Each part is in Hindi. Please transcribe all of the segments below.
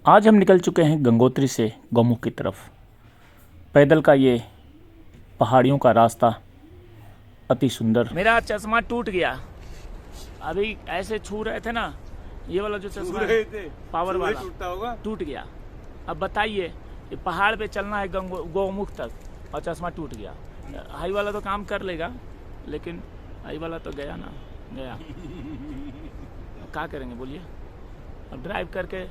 आज हम निकल चुके हैं गंगोत्री से गौमुख की तरफ। पैदल का ये पहाड़ियों का रास्ता अति सुंदर। मेरा चश्मा टूट गया, अभी ऐसे छू रहे थे ना, ये वाला जो चश्मा है पावर वाला टूट गया। अब बताइए, ये पहाड़ पे चलना है गौमुख तक और चश्मा टूट गया। हाई वाला तो काम कर लेगा, लेकिन हाई वाला तो गया ना गया। अब क्या करेंगे बोलिए? अब ड्राइव करके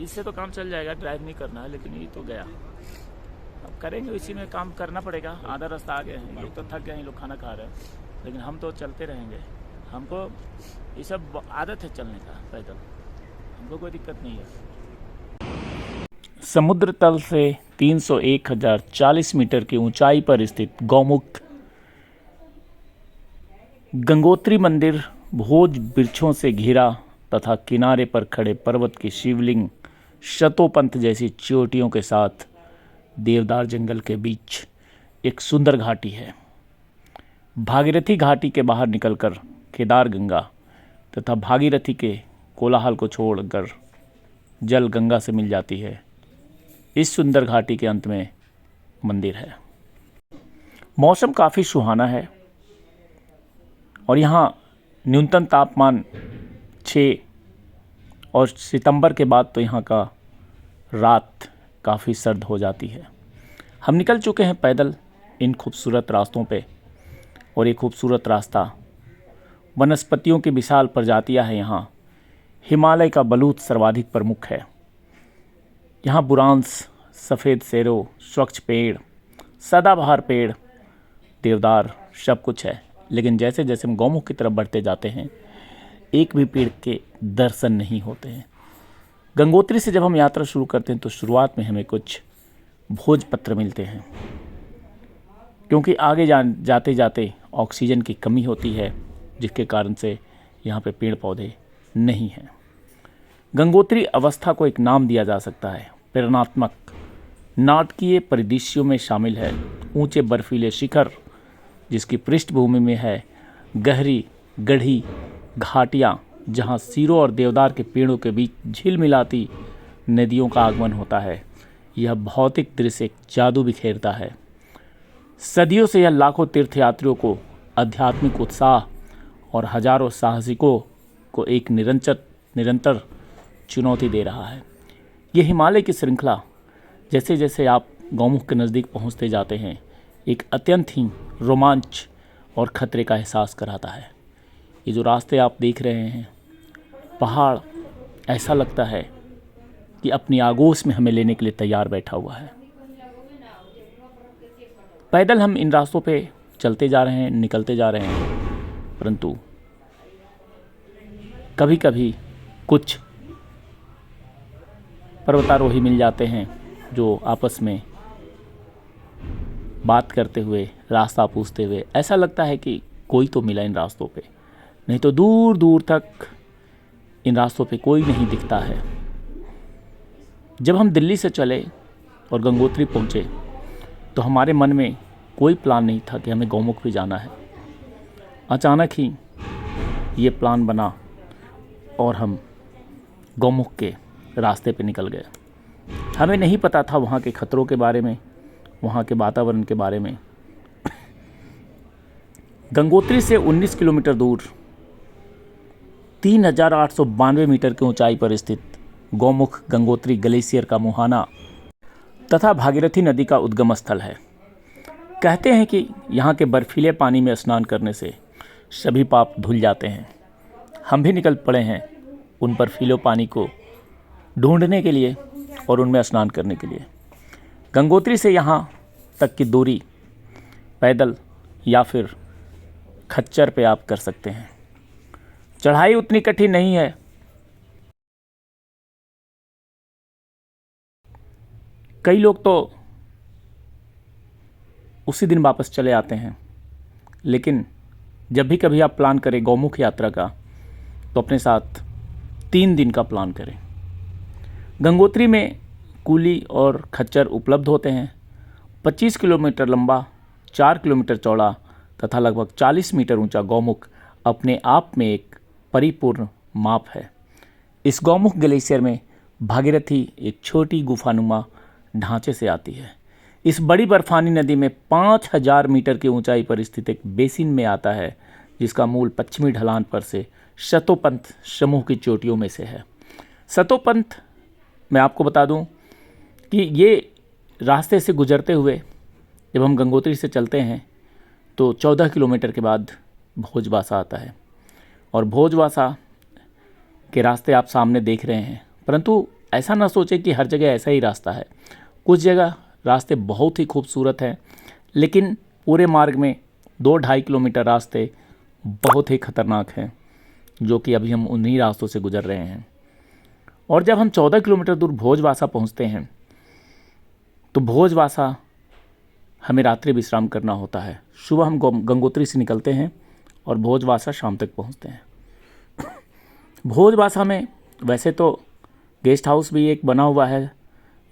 इससे तो काम चल जाएगा, ड्राइव नहीं करना है, लेकिन ये तो गया। अब करेंगे, इसी में काम करना पड़ेगा। आधा रास्ता आ गए हैं, लोग तो थक गए हैं, लोग खाना खा रहे हैं, लेकिन हम तो चलते रहेंगे। हमको ये सब आदत है चलने का, पैदल हमको कोई दिक्कत नहीं है। समुद्र तल से 301,040 मीटर की ऊंचाई पर स्थित गौमुख गंगोत्री मंदिर भोज वृक्षों से घिरा तथा किनारे पर खड़े पर्वत की शिवलिंग शतोपंथ जैसी चोटियों के साथ देवदार जंगल के बीच एक सुंदर घाटी है। भागीरथी घाटी के बाहर निकलकर केदार गंगा तथा भागीरथी के कोलाहल को छोड़कर जल गंगा से मिल जाती है। इस सुंदर घाटी के अंत में मंदिर है। मौसम काफ़ी सुहाना है और यहाँ न्यूनतम तापमान 6 और सितंबर के बाद तो यहाँ का रात काफ़ी सर्द हो जाती है। हम निकल चुके हैं पैदल इन खूबसूरत रास्तों पे, और ये खूबसूरत रास्ता वनस्पतियों की विशाल प्रजातियाँ हैं। यहाँ हिमालय का बलूत सर्वाधिक प्रमुख है। यहाँ बुरांस, सफ़ेद सेरो, स्वच्छ पेड़, सदाबहार पेड़, देवदार सब कुछ है। लेकिन जैसे जैसे हम गौमुख की तरफ बढ़ते जाते हैं, एक भी पेड़ के दर्शन नहीं होते हैं। गंगोत्री से जब हम यात्रा शुरू करते हैं तो शुरुआत में हमें कुछ भोजपत्र मिलते हैं, क्योंकि आगे जाते जाते ऑक्सीजन की कमी होती है, जिसके कारण से यहाँ पे पेड़ पौधे नहीं हैं। गंगोत्री अवस्था को एक नाम दिया जा सकता है। प्रेरणात्मक नाटकीय परिदृश्यों में शामिल है ऊंचे बर्फीले शिखर, जिसकी पृष्ठभूमि में है गहरी गढ़ी घाटियाँ, जहाँ सीरों और देवदार के पेड़ों के बीच झिलमिलाती नदियों का आगमन होता है। यह भौतिक दृश्य एक जादू बिखेरता है। सदियों से यह लाखों तीर्थयात्रियों को आध्यात्मिक उत्साह और हजारों साहसिकों को एक निरंतर चुनौती दे रहा है। यह हिमालय की श्रृंखला जैसे जैसे आप गौमुख के नज़दीक पहुंचते जाते हैं, एक अत्यंत ही रोमांच और खतरे का एहसास कराता है। ये जो रास्ते आप देख रहे हैं, पहाड़ ऐसा लगता है कि अपनी आगोश में हमें लेने के लिए तैयार बैठा हुआ है। पैदल हम इन रास्तों पे चलते जा रहे हैं, निकलते जा रहे हैं, परंतु कभी कभी कुछ पर्वतारोही मिल जाते हैं जो आपस में बात करते हुए, रास्ता पूछते हुए, ऐसा लगता है कि कोई तो मिला इन रास्तों पे, नहीं तो दूर दूर तक इन रास्तों पे कोई नहीं दिखता है। जब हम दिल्ली से चले और गंगोत्री पहुँचे तो हमारे मन में कोई प्लान नहीं था कि हमें गौमुख भी जाना है। अचानक ही ये प्लान बना और हम गौमुख के रास्ते पे निकल गए। हमें नहीं पता था वहाँ के खतरों के बारे में, वहाँ के वातावरण के बारे में। गंगोत्री से 19 किलोमीटर दूर 3,892 मीटर की ऊंचाई पर स्थित गौमुख गंगोत्री ग्लेशियर का मुहाना तथा भागीरथी नदी का उद्गम स्थल है। कहते हैं कि यहाँ के बर्फीले पानी में स्नान करने से सभी पाप धुल जाते हैं। हम भी निकल पड़े हैं उन बर्फीले पानी को ढूंढने के लिए और उनमें स्नान करने के लिए। गंगोत्री से यहाँ तक की दूरी पैदल या फिर खच्चर पे आप कर सकते हैं। चढ़ाई उतनी कठिन नहीं है। कई लोग तो उसी दिन वापस चले आते हैं, लेकिन जब भी कभी आप प्लान करें गौमुख यात्रा का, तो अपने साथ 3 दिन का प्लान करें। गंगोत्री में कूली और खच्चर उपलब्ध होते हैं। 25 किलोमीटर लंबा, 4 किलोमीटर चौड़ा तथा लगभग 40 मीटर ऊंचा गौमुख अपने आप में एक परिपूर्ण माप है। इस गौमुख ग्लेशियर में भागीरथी एक छोटी गुफानुमा ढांचे से आती है। इस बड़ी बर्फानी नदी में 5000 मीटर की ऊंचाई पर स्थित एक बेसिन में आता है, जिसका मूल पश्चिमी ढलान पर से शतोपंथ समूह की चोटियों में से है। शतोपंथ, मैं आपको बता दूं कि ये रास्ते से गुजरते हुए जब हम गंगोत्री से चलते हैं तो 14 किलोमीटर के बाद भोजवासा आता है, और भोजवासा के रास्ते आप सामने देख रहे हैं। परंतु ऐसा ना सोचें कि हर जगह ऐसा ही रास्ता है। कुछ जगह रास्ते बहुत ही खूबसूरत हैं, लेकिन पूरे मार्ग में 2-2.5 किलोमीटर रास्ते बहुत ही खतरनाक हैं, जो कि अभी हम उन्हीं रास्तों से गुजर रहे हैं। और जब हम 14 किलोमीटर दूर भोजवासा पहुंचते हैं तो भोजवासा हमें रात्रि विश्राम करना होता है। सुबह हम गंगोत्री से निकलते हैं और भोजवासा शाम तक पहुंचते हैं। भोजवासा में वैसे तो गेस्ट हाउस भी एक बना हुआ है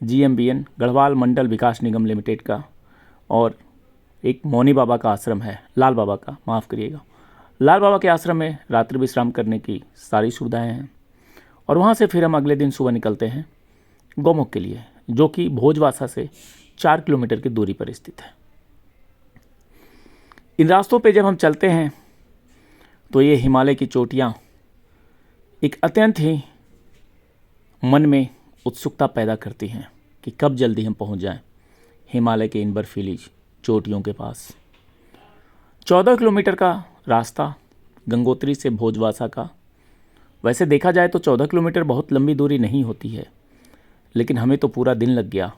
GMBN गढ़वाल मंडल विकास निगम लिमिटेड का, और एक मौनी बाबा का आश्रम है, लाल बाबा का, माफ़ करिएगा, लाल बाबा के आश्रम में रात्रि विश्राम करने की सारी सुविधाएं हैं। और वहाँ से फिर हम अगले दिन सुबह निकलते हैं गौमुख के लिए, जो कि भोजवासा से 4 किलोमीटर की दूरी पर स्थित है। इन रास्तों पे जब हम चलते हैं तो ये हिमालय की चोटियाँ एक अत्यंत ही मन में उत्सुकता पैदा करती हैं कि कब जल्दी हम पहुंच जाएं हिमालय के इन बर्फीली चोटियों के पास। 14 किलोमीटर का रास्ता गंगोत्री से भोजवासा का, वैसे देखा जाए तो 14 किलोमीटर बहुत लंबी दूरी नहीं होती है, लेकिन हमें तो पूरा दिन लग गया।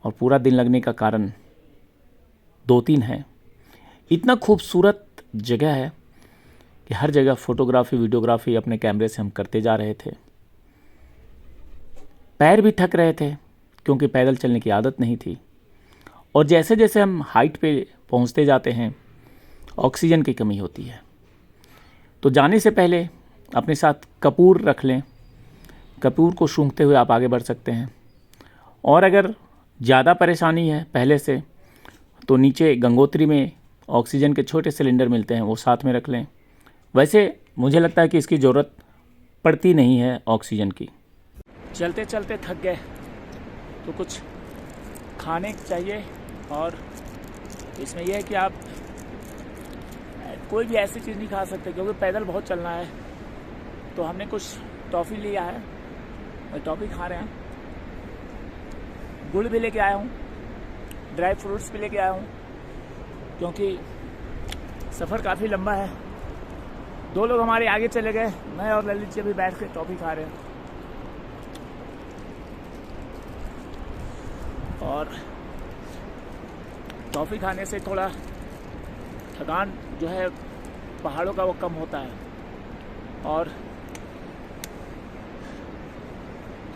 और पूरा दिन लगने का कारण 2-3 है। इतना खूबसूरत जगह है कि हर जगह फ़ोटोग्राफी वीडियोग्राफी अपने कैमरे से हम करते जा रहे थे। पैर भी थक रहे थे क्योंकि पैदल चलने की आदत नहीं थी। और जैसे जैसे हम हाइट पे पहुंचते जाते हैं ऑक्सीजन की कमी होती है। तो जाने से पहले अपने साथ कपूर रख लें, कपूर को सूंघते हुए आप आगे बढ़ सकते हैं। और अगर ज़्यादा परेशानी है पहले से, तो नीचे गंगोत्री में ऑक्सीजन के छोटे सिलेंडर मिलते हैं, वो साथ में रख लें। वैसे मुझे लगता है कि इसकी ज़रूरत पड़ती नहीं है ऑक्सीजन की। चलते चलते थक गए तो कुछ खाने चाहिए, और इसमें यह है कि आप कोई भी ऐसी चीज़ नहीं खा सकते क्योंकि पैदल बहुत चलना है। तो हमने कुछ टॉफ़ी लिया है और टॉफ़ी खा रहे हैं। गुड़ भी लेके आया हूँ, ड्राई फ्रूट्स भी लेके आया हूँ, क्योंकि सफ़र काफ़ी लंबा है। 2 लोग हमारे आगे चले गए, मैं और ललित जी अभी बैठ के टॉफ़ी खा रहे हैं। और टॉफ़ी खाने से थोड़ा थकान जो है पहाड़ों का वो कम होता है, और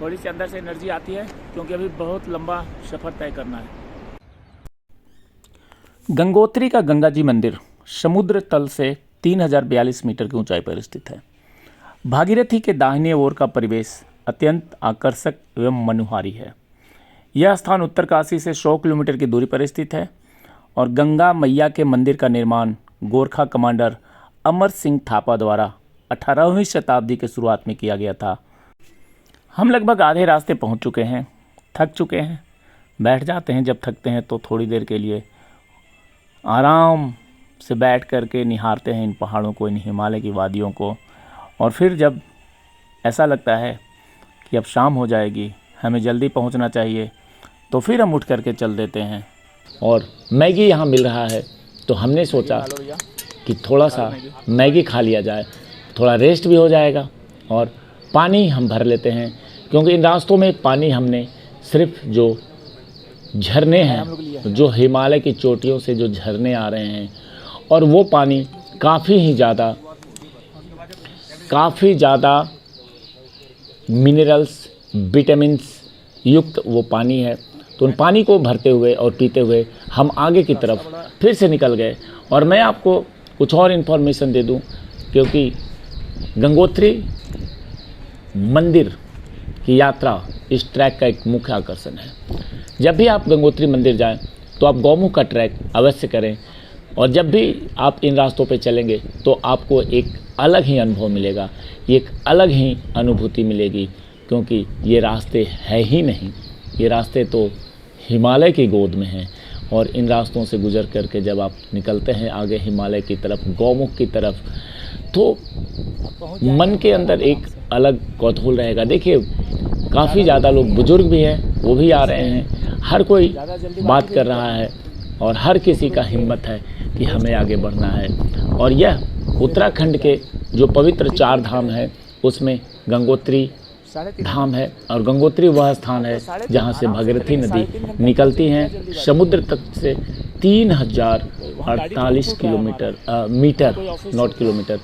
थोड़ी सी अंदर से एनर्जी आती है, क्योंकि अभी बहुत लंबा सफ़र तय करना है। गंगोत्री का गंगा जी मंदिर समुद्र तल से 3042 मीटर की ऊंचाई पर स्थित है। भागीरथी के दाहिने ओर का परिवेश अत्यंत आकर्षक एवं मनोहारी है। यह स्थान उत्तरकाशी से 100 किलोमीटर की दूरी पर स्थित है, और गंगा मैया के मंदिर का निर्माण गोरखा कमांडर अमर सिंह थापा द्वारा 18वीं शताब्दी के शुरुआत में किया गया था। हम लगभग आधे रास्ते पहुंच चुके हैं, थक चुके हैं, बैठ जाते हैं जब थकते हैं तो थोड़ी देर के लिए आराम से बैठ करके निहारते हैं इन पहाड़ों को, इन हिमालय की वादियों को। और फिर जब ऐसा लगता है कि अब शाम हो जाएगी, हमें जल्दी पहुंचना चाहिए, तो फिर हम उठ करके चल देते हैं। और मैगी यहाँ मिल रहा है तो हमने सोचा कि थोड़ा सा मैगी खा लिया जाए, थोड़ा रेस्ट भी हो जाएगा। और पानी हम भर लेते हैं, क्योंकि इन रास्तों में पानी हमने सिर्फ जो झरने हैं, जो हिमालय की चोटियों से जो झरने आ रहे हैं, और वो पानी काफ़ी ज़्यादा मिनरल्स विटामिन्स युक्त वो पानी है। तो उन पानी को भरते हुए और पीते हुए हम आगे की तरफ फिर से निकल गए। और मैं आपको कुछ और इन्फॉर्मेशन दे दूं, क्योंकि गंगोत्री मंदिर की यात्रा इस ट्रैक का एक मुख्य आकर्षण है। जब भी आप गंगोत्री मंदिर जाएं तो आप गौमुख का ट्रैक अवश्य करें, और जब भी आप इन रास्तों पे चलेंगे तो आपको एक अलग ही अनुभव मिलेगा, एक अलग ही अनुभूति मिलेगी। क्योंकि ये रास्ते है ही नहीं, ये रास्ते तो हिमालय की गोद में हैं। और इन रास्तों से गुजर करके जब आप निकलते हैं आगे हिमालय की तरफ, गौमुख की तरफ, तो मन के अंदर एक अलग कौतूहल रहेगा। देखिए काफ़ी ज़्यादा लोग बुजुर्ग भी हैं, वो भी आ रहे हैं, हर कोई बात कर रहा है और हर किसी का हिम्मत है कि हमें आगे बढ़ना है। और यह उत्तराखंड के जो पवित्र 4 धाम है उसमें गंगोत्री धाम है। और गंगोत्री वह स्थान है जहाँ से भागीरथी नदी निकलती है समुद्र तट से 3048 kilometre metre, not kilometre,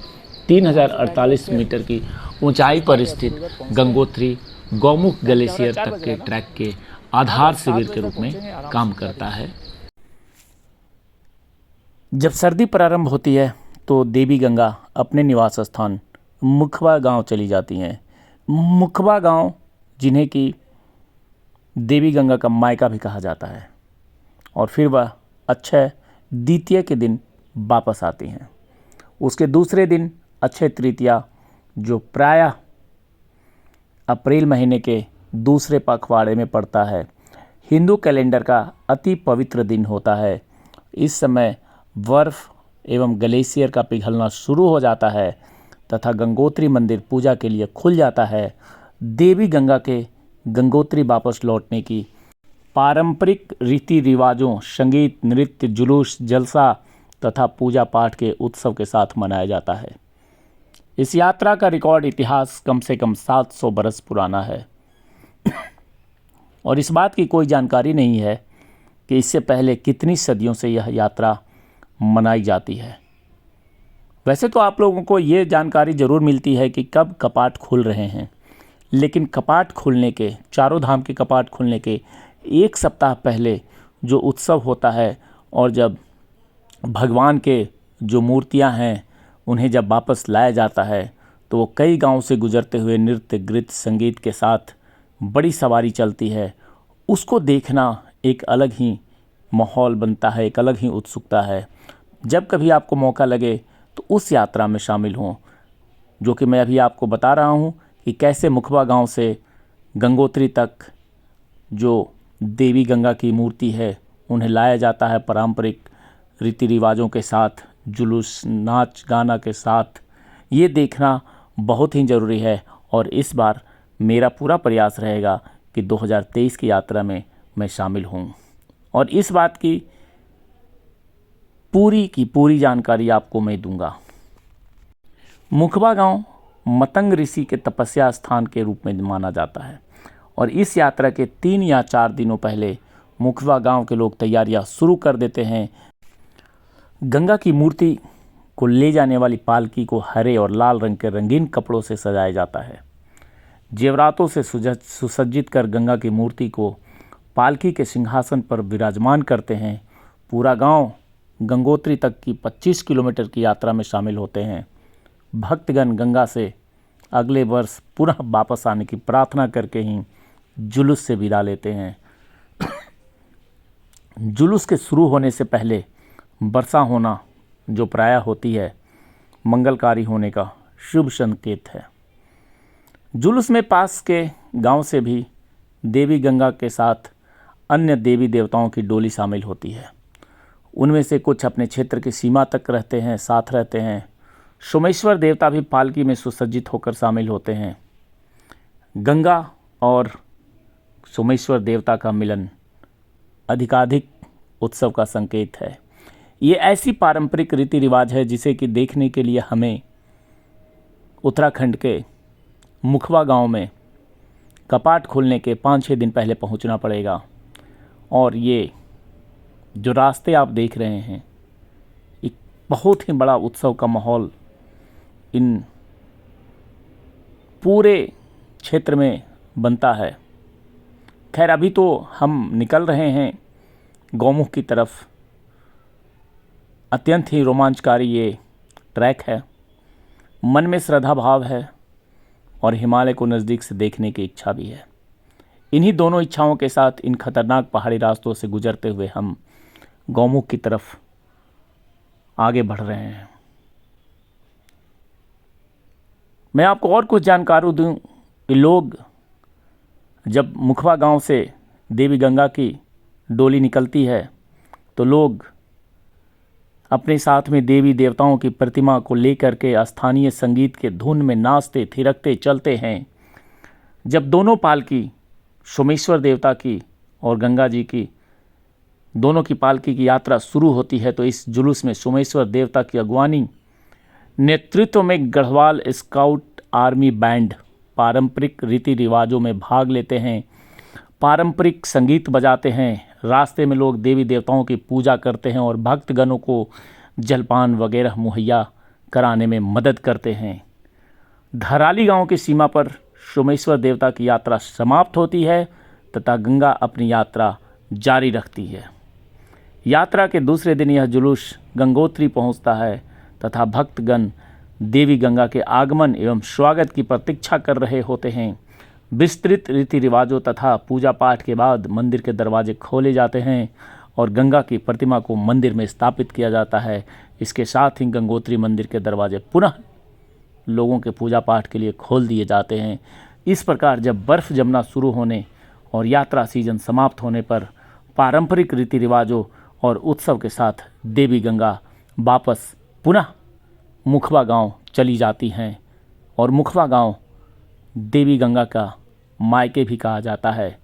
3048 metre की ऊंचाई पर स्थित गंगोत्री गौमुख ग्लेशियर तक के ट्रैक के आधार शिविर के रूप में काम करता है। जब सर्दी प्रारंभ होती है तो देवी गंगा अपने निवास स्थान मुखबा गांव चली जाती हैं। मुखबा गांव, जिन्हें कि देवी गंगा का मायका भी कहा जाता है, और फिर वह अक्षय द्वितीया के दिन वापस आती हैं। उसके दूसरे दिन अक्षय तृतीया, जो प्रायः अप्रैल महीने के दूसरे पखवाड़े में पड़ता है, हिंदू कैलेंडर का अति पवित्र दिन होता है। इस समय बर्फ एवं ग्लेशियर का पिघलना शुरू हो जाता है तथा गंगोत्री मंदिर पूजा के लिए खुल जाता है। देवी गंगा के गंगोत्री वापस लौटने की पारंपरिक रीति रिवाजों, संगीत, नृत्य, जुलूस, जलसा तथा पूजा पाठ के उत्सव के साथ मनाया जाता है। इस यात्रा का रिकॉर्ड इतिहास कम से कम 700 बरस पुराना है और इस बात की कोई जानकारी नहीं है कि इससे पहले कितनी सदियों से यह यात्रा मनाई जाती है। वैसे तो आप लोगों को ये जानकारी ज़रूर मिलती है कि कब कपाट खुल रहे हैं, लेकिन कपाट खुलने के, चारों धाम के कपाट खुलने के 1 सप्ताह पहले जो उत्सव होता है और जब भगवान के जो मूर्तियां हैं उन्हें जब वापस लाया जाता है तो वो कई गांव से गुजरते हुए नृत्य, गीत, संगीत के साथ बड़ी सवारी चलती है। उसको देखना एक अलग ही माहौल बनता है, एक अलग ही उत्सुकता है। जब कभी आपको मौका लगे तो उस यात्रा में शामिल हों, जो कि मैं अभी आपको बता रहा हूं कि कैसे मुखबा गांव से गंगोत्री तक जो देवी गंगा की मूर्ति है उन्हें लाया जाता है पारंपरिक रीति रिवाजों के साथ, जुलूस, नाच गाना के साथ। ये देखना बहुत ही ज़रूरी है और इस बार मेरा पूरा प्रयास रहेगा कि 2023 की यात्रा में मैं शामिल हूँ और इस बात की पूरी जानकारी आपको मैं दूंगा। मुखबा गांव मतंग ऋषि के तपस्या स्थान के रूप में माना जाता है और इस यात्रा के 3 या 4 दिनों पहले मुखबा गांव के लोग तैयारियां शुरू कर देते हैं। गंगा की मूर्ति को ले जाने वाली पालकी को हरे और लाल रंग के रंगीन कपड़ों से सजाया जाता है। जेवरातों से सुसज्जित कर गंगा की मूर्ति को पालकी के सिंहासन पर विराजमान करते हैं। पूरा गांव गंगोत्री तक की 25 किलोमीटर की यात्रा में शामिल होते हैं। भक्तगण गंगा से अगले वर्ष पुनः वापस आने की प्रार्थना करके ही जुलूस से विदा लेते हैं। जुलूस के शुरू होने से पहले वर्षा होना, जो प्रायः होती है, मंगलकारी होने का शुभ संकेत है। जुलूस में पास के गांव से भी देवी गंगा के साथ अन्य देवी देवताओं की डोली शामिल होती है। उनमें से कुछ अपने क्षेत्र की सीमा तक रहते हैं, साथ रहते हैं। सोमेश्वर देवता भी पालकी में सुसज्जित होकर शामिल होते हैं। गंगा और सोमेश्वर देवता का मिलन अधिकाधिक उत्सव का संकेत है। ये ऐसी पारंपरिक रीति रिवाज है जिसे कि देखने के लिए हमें उत्तराखंड के मुखबा गांव में कपाट खुलने के 5-6 दिन पहले पहुंचना पड़ेगा। और ये जो रास्ते आप देख रहे हैं, एक बहुत ही बड़ा उत्सव का माहौल इन पूरे क्षेत्र में बनता है। खैर अभी तो हम निकल रहे हैं गौमुख की तरफ। अत्यंत ही रोमांचकारी ये ट्रैक है। मन में श्रद्धा भाव है और हिमालय को नज़दीक से देखने की इच्छा भी है। इन्हीं दोनों इच्छाओं के साथ इन खतरनाक पहाड़ी रास्तों से गुजरते हुए हम गौमुख की तरफ आगे बढ़ रहे हैं। मैं आपको और कुछ जानकारी दूं कि लोग जब मुखवा गांव से देवी गंगा की डोली निकलती है तो लोग अपने साथ में देवी देवताओं की प्रतिमा को लेकर के स्थानीय संगीत के धुन में नाचते थिरकते चलते हैं। जब दोनों पालकी सोमेश्वर देवता की और गंगा जी की दोनों की पालकी की यात्रा शुरू होती है तो इस जुलूस में सोमेश्वर देवता की अगवानी नेतृत्व में गढ़वाल स्काउट आर्मी बैंड पारंपरिक रीति रिवाजों में भाग लेते हैं, पारंपरिक संगीत बजाते हैं। रास्ते में लोग देवी देवताओं की पूजा करते हैं और भक्तगणों को जलपान वगैरह मुहैया कराने में मदद करते हैं। धराली गांव की सीमा पर सोमेश्वर देवता की यात्रा समाप्त होती है तथा गंगा अपनी यात्रा जारी रखती है। यात्रा के दूसरे दिन यह जुलूस गंगोत्री पहुंचता है तथा भक्तगण देवी गंगा के आगमन एवं स्वागत की प्रतीक्षा कर रहे होते हैं। विस्तृत रीति रिवाजों तथा पूजा पाठ के बाद मंदिर के दरवाजे खोले जाते हैं और गंगा की प्रतिमा को मंदिर में स्थापित किया जाता है। इसके साथ ही गंगोत्री मंदिर के दरवाजे पुनः लोगों के पूजा पाठ के लिए खोल दिए जाते हैं। इस प्रकार जब बर्फ़ जमना शुरू होने और यात्रा सीजन समाप्त होने पर पारंपरिक रीति रिवाजों और उत्सव के साथ देवी गंगा वापस पुनः मुखवा गांव चली जाती हैं और मुखवा गांव देवी गंगा का मायके भी कहा जाता है।